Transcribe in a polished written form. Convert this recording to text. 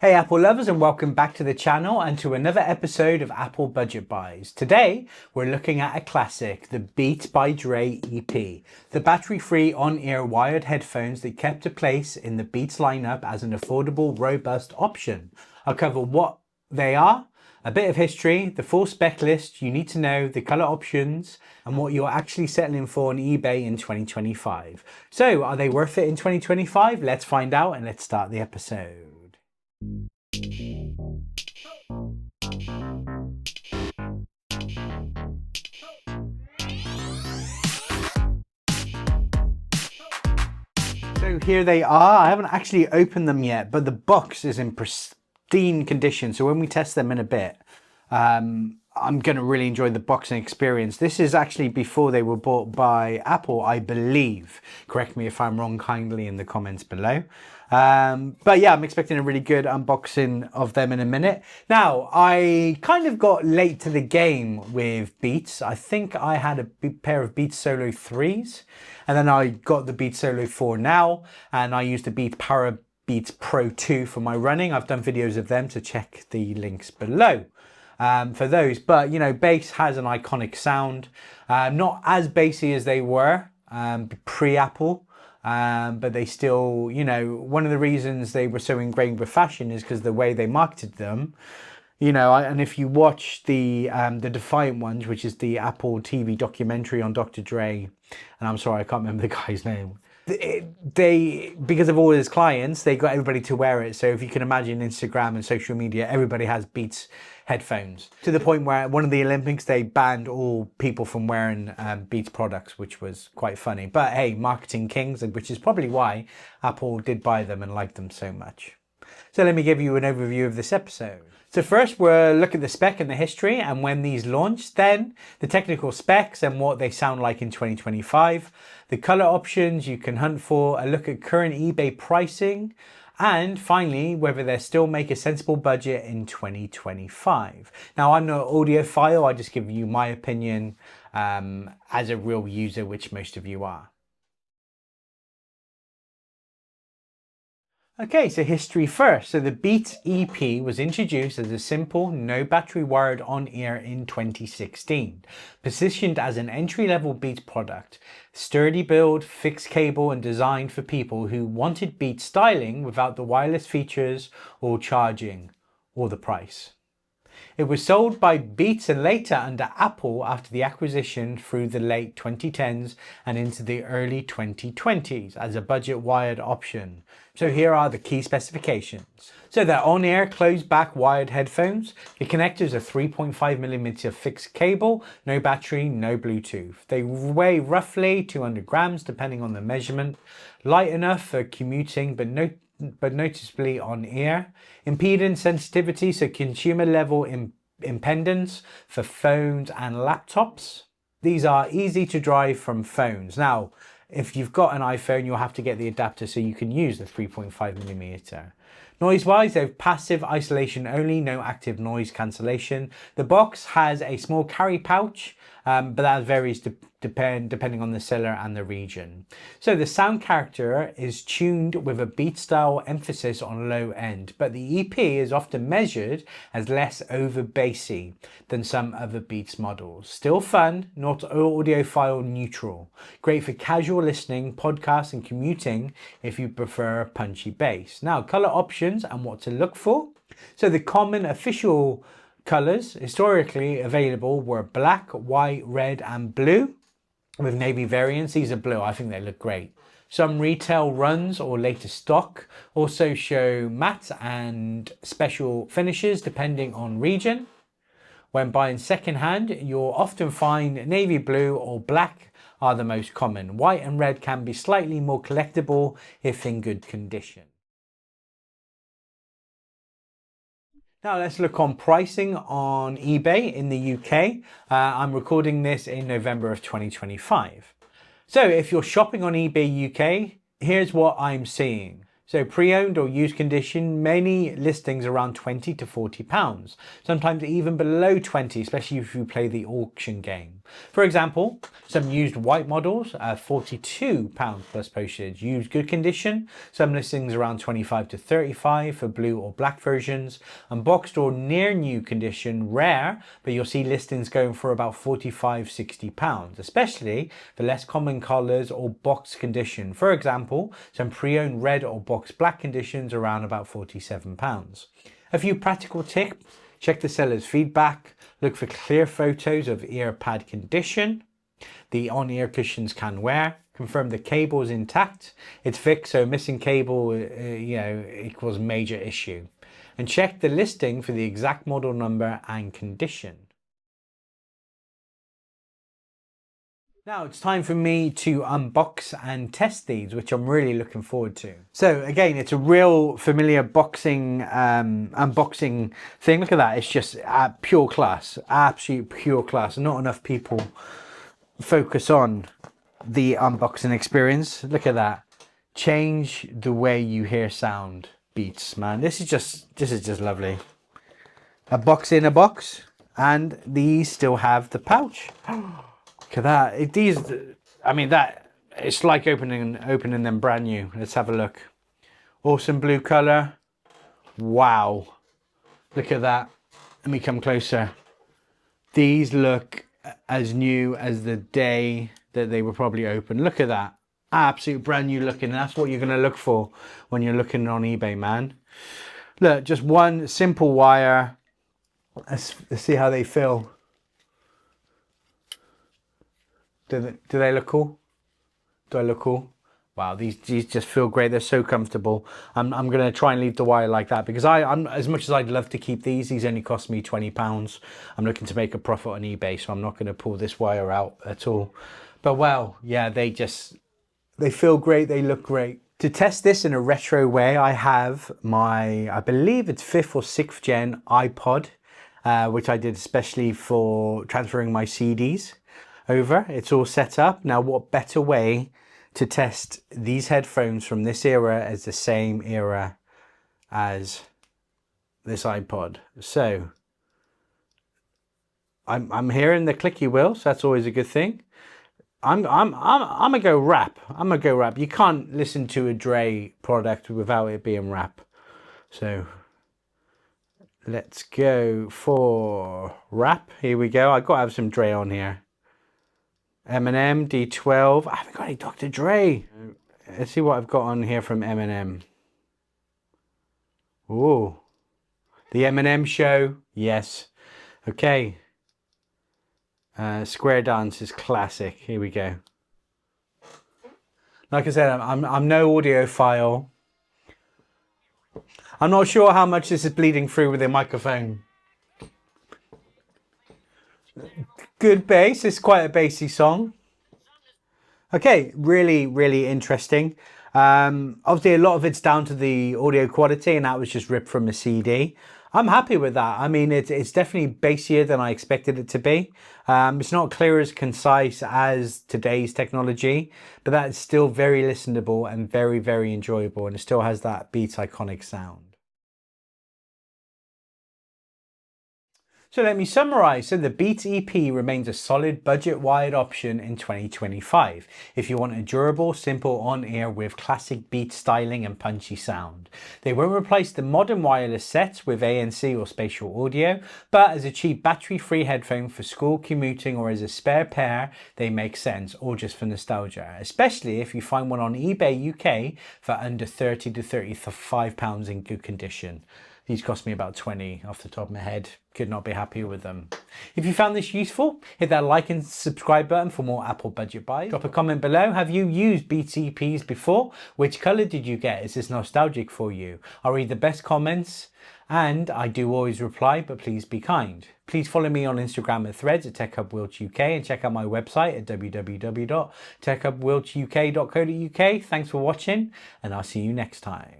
Hey Apple lovers, and welcome back to the channel and to another episode of Apple Budget Buys. Today we're looking at a classic, the Beats by Dre EP, the battery-free on-ear wired headphones that kept a place in the Beats lineup as an affordable, robust option. I'll cover what they are, a bit of history, the full spec list you need to know, the color options, and what you're actually settling for on eBay in 2025. So are they worth it in 2025? Let's find out and let's start the episode. So here they are. I haven't actually opened them yet, but the box is in pristine condition. So when we test them in a bit, I'm going to really enjoy the boxing experience. This is actually before they were bought by Apple, I believe. Correct me if I'm wrong kindly in the comments below. But yeah, I'm expecting a really good unboxing of them in a minute. Now, I kind of got late to the game with Beats. I think I had a pair of Beats Solo 3s, and then I got the Beats Solo 4 now, and I used the Beats Pro 2 for my running. I've done videos of them, so check the links below. For those, but you know, bass has an iconic sound, not as bassy as they were pre-Apple, but they still, you know, one of the reasons they were so ingrained with fashion is because the way they marketed them, you know. And if you watch the Defiant ones, which is the Apple TV documentary on Dr. Dre, and I'm sorry I can't remember the guy's name, they because of all his clients, they got everybody to wear it. So if you can imagine Instagram and social media, everybody has Beats headphones, to the point where at one of the Olympics they banned all people from wearing Beats products, which was quite funny. But hey, marketing kings, which is probably why Apple did buy them and liked them so much. So let me give you an overview of this episode. So first we'll look at the spec and the history and when these launched, then the technical specs and what they sound like in 2025, the color options you can hunt for, a look at current eBay pricing, and finally, whether they still make a sensible budget in 2025. Now, I'm not an audiophile, I just give you my opinion as a real user, which most of you are. Okay, so history first. So the Beats EP was introduced as a simple, no battery wired on-ear in 2016. Positioned as an entry-level Beats product, sturdy build, fixed cable, and designed for people who wanted Beats styling without the wireless features or charging, or the price. It was sold by Beats and later under Apple after the acquisition through the late 2010s and into the early 2020s as a budget wired option. So here are the key specifications. So they're on-ear closed-back wired headphones. The connectors are 3.5mm fixed cable, no battery, no Bluetooth. They weigh roughly 200 grams depending on the measurement. Light enough for commuting but noticeably on ear. Impedance sensitivity, so consumer level impedance for phones and laptops. These are easy to drive from phones. Now, if you've got an iPhone, you'll have to get the adapter so you can use the 3.5mm. Noise-wise, they have passive isolation only, no active noise cancellation. The box has a small carry pouch, but that varies depending on the seller and the region. So the sound character is tuned with a Beats style emphasis on low end, but the EP is often measured as less over bassy than some other Beats models. Still fun, not audiophile neutral. Great for casual listening, podcasts and commuting if you prefer punchy bass. Now, color options and what to look for. So the common official colors historically available were black, white, red and blue. With navy variants, these are blue. I think they look great. Some retail runs or later stock also show matte and special finishes depending on region. When buying secondhand, you'll often find navy blue or black are the most common. White and red can be slightly more collectible if in good condition. Now let's look on pricing on eBay in the UK. I'm recording this in November of 2025. So if you're shopping on eBay UK, here's what I'm seeing. So pre-owned or used condition, many listings around 20 to 40 pounds, sometimes even below 20, especially if you play the auction game. For example, some used white models are £42 plus postage. Used good condition, some listings around 25 to 35 for blue or black versions. And boxed or near new condition, rare, but you'll see listings going for about £45–60, especially for less common colours or boxed condition. For example, some pre-owned red or boxed black conditions around about £47. A few practical tips: check the seller's feedback, look for clear photos of ear pad condition, the on-ear cushions can wear, confirm the cable is intact, it's fixed, so missing cable equals major issue, and check the listing for the exact model number and condition. Now it's time for me to unbox and test these, which I'm really looking forward to. So again, it's a real familiar unboxing thing. Look at that, it's just pure class, absolute pure class. Not enough people focus on the unboxing experience. Look at that. Change the way you hear sound Beats, man. This is just lovely. A box in a box, and these still have the pouch. Look at that. It's like opening them brand new. Let's have a look. Awesome blue color. Wow. Look at that. Let me come closer. These look as new as the day that they were probably open. Look at that. Absolute brand new looking. That's what you're going to look for when you're looking on eBay, man. Look, just one simple wire. Let's see how they feel. Do they look cool? Do I look cool? Wow, these just feel great. They're so comfortable. I'm going to try and leave the wire like that because I'm as much as I'd love to keep these only cost me £20. I'm looking to make a profit on eBay, so I'm not going to pull this wire out at all. But well, yeah, they feel great. They look great. To test this in a retro way, I have I believe it's 5th or 6th gen iPod, which I did especially for transferring my CDs over. It's all set up. Now, what better way to test these headphones from this era as the same era as this iPod? So I'm hearing the clicky wheel, so that's always a good thing. I'm gonna go rap. You can't listen to a Dre product without it being rap. So let's go for rap. Here we go. I gotta have some Dre on here. Eminem, D12. I haven't got any Dr. Dre. Let's see what I've got on here from Eminem. Ooh, the Eminem Show. Yes. Okay. Square Dance is classic. Here we go. Like I said, I'm no audiophile. I'm not sure how much this is bleeding through with the microphone. Good bass. It's quite a bassy song. Okay, really, really interesting. Obviously, a lot of it's down to the audio quality, and that was just ripped from a CD. I'm happy with that. I mean, it's definitely bassier than I expected it to be. It's not clear as concise as today's technology, but that's still very listenable and very, very enjoyable, and it still has that Beats iconic sound. So let me summarize. So the Beats EP remains a solid budget-wired option in 2025 if you want a durable, simple on-ear with classic Beats styling and punchy sound. They won't replace the modern wireless sets with ANC or spatial audio, but as a cheap battery-free headphone for school, commuting, or as a spare pair, they make sense, or just for nostalgia, especially if you find one on eBay UK for under £30 to £35 in good condition. These cost me about 20 off the top of my head. Could not be happier with them. If you found this useful, hit that like and subscribe button for more Apple budget buys. Drop a comment below. Have you used Beats EPs before? Which color did you get? Is this nostalgic for you? I'll read the best comments, and I do always reply, but please be kind. Please follow me on Instagram and Threads at TechHubWiltsUK, and check out my website at www.techhubwiltsuk.co.uk. Thanks for watching, and I'll see you next time.